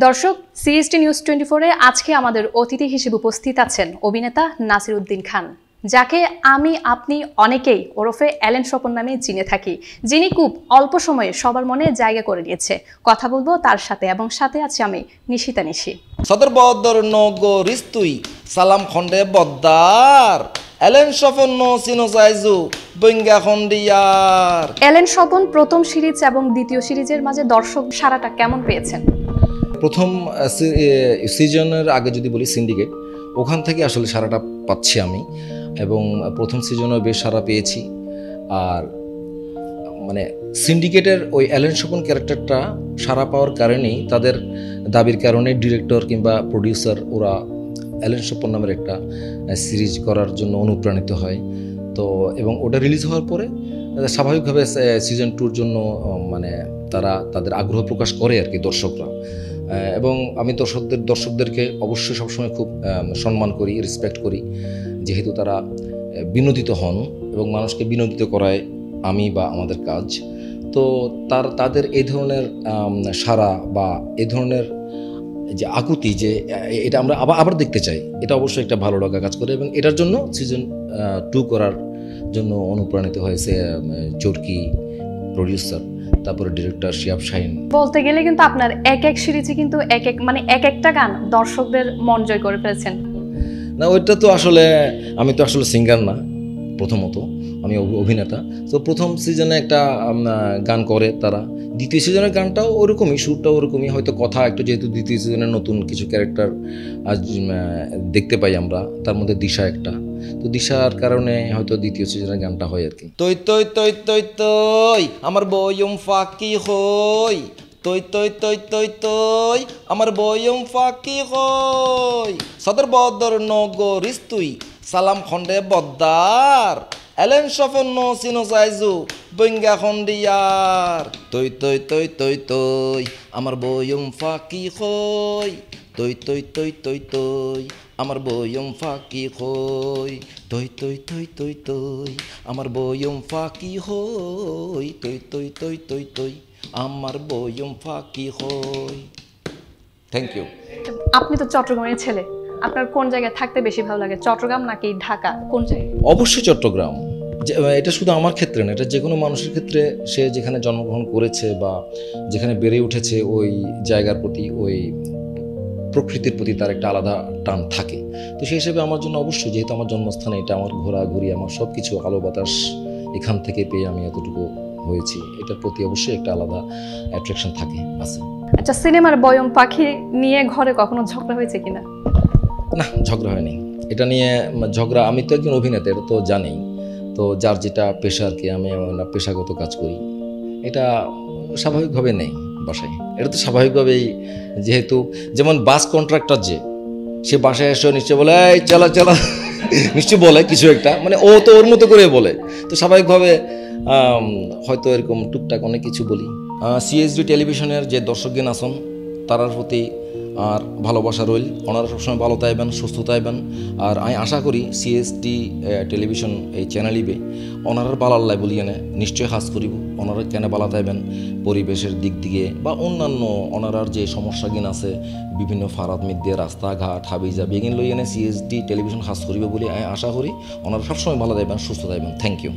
দর্শক, CST news 24-এ আজকে আমাদের অতিথি হিসেবে উপস্থিত আছেন অভিনেতা নাসির উদ্দিন খান, যাকে আমি আপনি অনেকেই ওরফে অ্যালেন স্বপন নামে চিনে থাকি, যিনি খুব অল্প সময়ে সবার মনে জায়গা করে নিয়েছে। কথা বলবো তার সাথে, এবং সাথে আছি আমি নিশিতা নিশি। সদর বদর নগরিস্তুই সালাম খন্ডে বদ্দার অ্যালেন স্বপন সিনো সাইজু বঙ্গা খন্ডিয়ার। অ্যালেন স্বপন প্রথম সিরিজ এবং দ্বিতীয় সিরিজের মাঝে দর্শক সারাটা কেমন পেয়েছেন? প্রথম সিজনের আগে যদি বলি সিন্ডিকেট, ওখান থেকে আসলে সারাটা পাচ্ছি আমি, এবং প্রথম সিজনেও বেশ সারা পেয়েছি। আর মানে সিন্ডিকেটের ওই অ্যালেন স্বপন ক্যারেক্টারটা সারা পাওয়ার কারণেই, তাদের দাবির কারণে ডিরেক্টর কিংবা প্রডিউসার ওরা অ্যালেন স্বপন নামের একটা সিরিজ করার জন্য অনুপ্রাণিত হয়। তো এবং ওটা রিলিজ হওয়ার পরে স্বাভাবিকভাবে সিজন 2-র জন্য মানে তারা তাদের আগ্রহ প্রকাশ করে আর কি, দর্শকরা। এবং আমি দর্শকদেরকে অবশ্যই সবসময় খুব সম্মান করি, রেসপেক্ট করি, যেহেতু তারা বিনোদিত হন এবং মানুষকে বিনোদিত করায় আমি বা আমাদের কাজ। তো তাদের এই ধরনের সাড়া বা এই ধরনের যে আকুতি, যে এটা আমরা আবার দেখতে চাই, এটা অবশ্যই একটা ভালো লাগা কাজ করে। এবং এটার জন্য সিজন 2 করার জন্য অনুপ্রাণিত হয়েছে চরকি প্রডিউসার, তারপরে ডিরেক্টর শিয়াব শাহিন। বলতে গেলে কিন্তু আপনার এক এক সিরিজে কিন্তু এক একটা গান দর্শকদের মন জয় করে ফেলেছেন। না, ওইটা তো আসলে আমি তো আসলে সিঙ্গার না, প্রথমত আমি অভিনেতা। তো প্রথম সিজনে একটা গান করে তারা, দ্বিতীয় সিজনের গানটাও ওরকমই, সুরটাও ওরকমই, হয়তো কথা একটু, যেহেতু দ্বিতীয় সিজনে নতুন কিছু ক্যারেক্টার আজ দেখতে পাই আমরা, তার মধ্যে দিশা একটা, তো দিশার কারণে হয়তো দ্বিতীয় সিজনের গানটা হয় আর কি। তৈ তৈ তৈ তৈ তৈ আমার বয়ম ফাঁকি হই, তৈ তৈ তৈ তৈ তৈ আমার বয়ম ফাঁকি হই, সদর বদর নগরিস্তুই সালাম খন্ডে বদ্দার অ্যালেন স্বপন সিনো সাইজু বঙ্গা খন্ডিয়ার। তৈ তৈ তৈ তৈ তৈ আমার বয়ম ফাঁকি হই, তৈ তৈ তৈ তৈ তৈ আমার বয়ম ফাঁকি হই, তৈ তৈ তৈ তৈ তৈ আমার বয়ম ফাঁকি হই, তৈ তৈ তৈ তৈ তৈ আমার বয়ম ফাঁকি হই। Thank you. আপনি তো চট্টগ্রামের ছেলে, আপনার কোন জায়গায় থাকতে বেশি ভালো লাগে, চট্টগ্রাম নাকি ঢাকা, কোন জায়গায়? অবশ্যই চট্টগ্রাম। এটা শুধু আমার ক্ষেত্রে না, এটা যে কোনো মানুষের ক্ষেত্রে, সে যেখানে জন্মগ্রহণ করেছে বা যেখানে বেড়ে উঠেছে, ওই জায়গার প্রতি, ওই প্রকৃতির প্রতি তার একটা আলাদা টান থাকে। তো সেই হিসেবে আমার জন্য অবশ্যই, যেহেতু আমার জন্মস্থানে এটা, আমার ঘোরাঘুরি, আমার সব কিছু আলো বাতাস এখান থেকে পেয়ে আমি এতটুকু হয়েছি, এটার প্রতি অবশ্যই একটা আলাদা অ্যাট্রাকশন থাকে, আছে। আচ্ছা, সিনেমার বয়ম পাখি নিয়ে ঘরে কখনো ঝগড়া হয়েছে কিনা? না, ঝগড়া হয়নি। এটা নিয়ে ঝগড়া, আমি তো একজন অভিনেতা, এটা তো জানি। তো যার যেটা পেশা আর কি, আমি পেশাগত কাজ করি, এটা স্বাভাবিকভাবে নেই বাসায়। এটা তো স্বাভাবিকভাবেই, যেহেতু যেমন বাস কন্ট্রাক্টর, যে সে বাসায় এসে নিশ্চয় বলে এই চলা চলা, নিশ্চয় বলে কিছু একটা, মানে ও তো ওর মতো করে বলে। তো স্বাভাবিকভাবে হয়তো এরকম টুকটাক অনেক কিছু বলি। সিএসডি টেলিভিশনের যে দর্শকগণ আছেন, তারার প্রতি আর ভালোবাসা রইল, ওনারা সবসময় ভালো থাকবেন, সুস্থ থাকবেন। আর আমি আশা করি সিএসটি টেলিভিশন এই চ্যানেলিবে ওনারা বালাল্লাই বলিয়ে নিশ্চয়ই হাজ করিব। ওনারা কেন বালা থাকবেন পরিবেশের দিক দিয়ে বা অন্যান্য ওনারার যে সমস্যাগিন আছে, বিভিন্ন ফারাত মিদ্যে রাস্তাঘাট হাবিজা বেগিন লইয়ে সিএসডি টেলিভিশন হাজ করিব বলে আমি আশা করি। ওনারা সবসময় ভালো থাকবেন, সুস্থ থাকবেন। Thank you.